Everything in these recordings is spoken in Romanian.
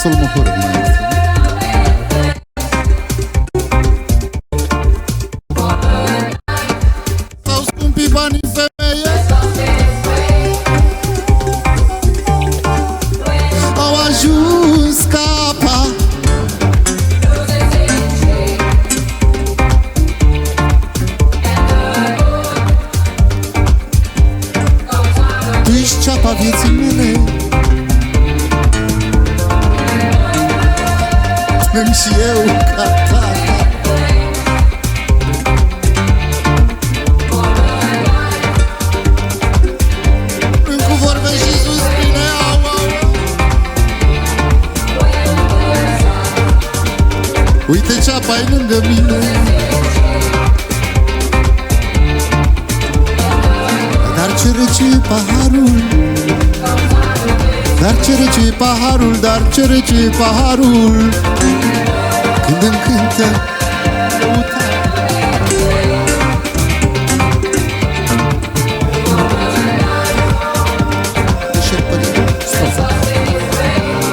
sol mohoră, maestru. S-au scumpit banii, femeie, au ajuns capa. Tu ești ceapa vieții mele, plâng și eu ca tata. Plâng cu vorbe și suspine, au, au. Uite ceapa-i lângă mine, dar ce rece e paharul, dar ce rece e paharul, dar ce rece e paharul, când îmi cântă lăutar.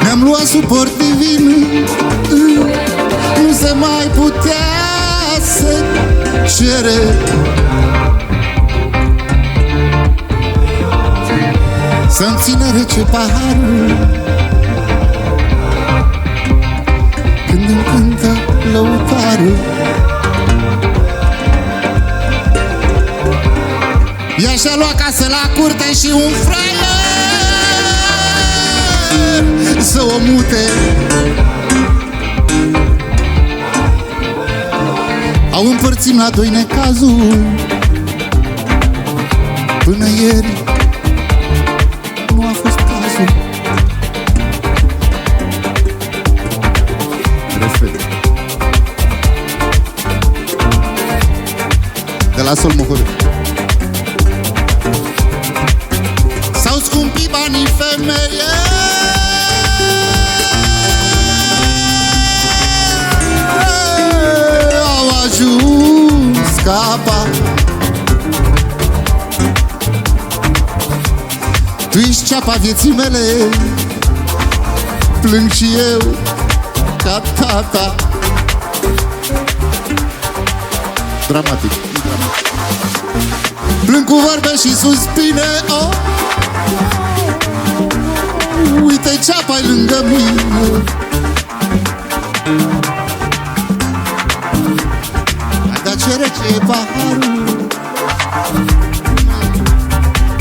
Mi-am luat suport divin, nu se mai putea să cere. Să-mi țină rece paharul, când îmi cântă lăutarul. Ea și-a luat casă la curte și un fraier să o mute. Au împărțit la doi necazul, până ieri nu a fost cazul. Respect. De la sol mohorât. S-au scumpit banii, femeie, au ajuns capa. Tu ești ceapa vieții mele, plâng și eu ca tata. Dramatic, dramatic. Plâng cu vorbe și suspine, oh. Uite ceapa-i lângă mine, dar ce rece e paharul,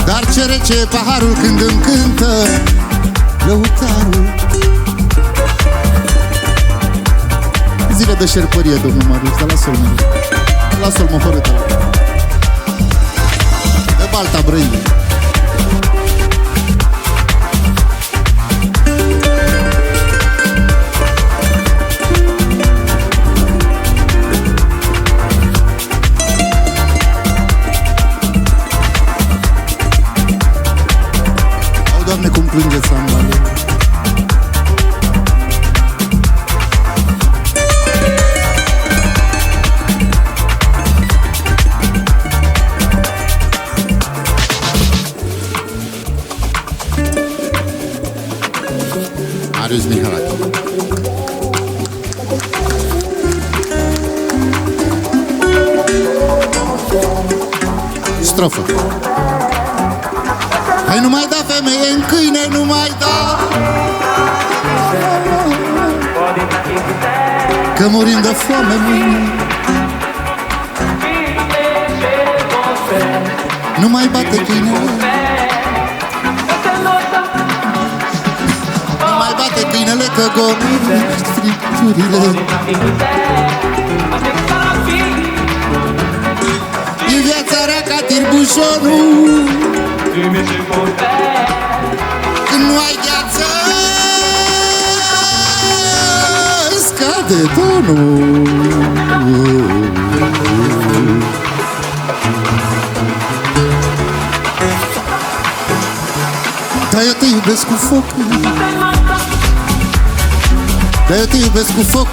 dar ce rece e paharul, când îmi cântă lăutarul. Zile de șerpărie, domnul Marius, de la sol mohorât. La sol mohorât, de Balta Brăile. Doamne, cum plângeți sambale. Marius Mihalache. Strofă. Hai, nu mai da, femeie, în câine, nu mai da, că murim de foame mâine. Nu mai bate câinele, nu mai bate câinele, că gonim stricturile. E viața rea ca tirbușonul, când nu ai gheață, scade tonul. Dar eu te iubesc cu foc, dar eu te iubesc cu foc,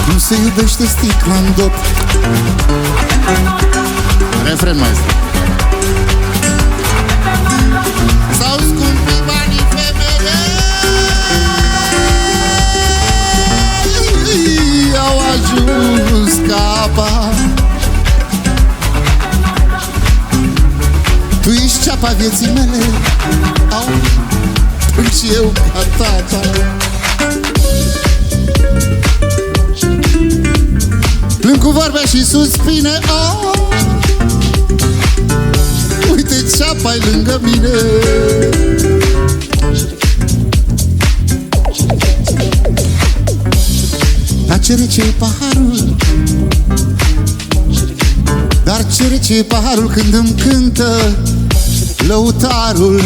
cum se iubește sticla în dop. Refren, maestru. S-au scumpit banii, femeie, Tu ești ceapa vieții mele. Au, și eu ca tata. Plâng cu vorbe și suspine. Uite ceapa-i lângă mine. Dar ce rece e paharul, dar ce rece e paharul când îmi cântă lăutarul.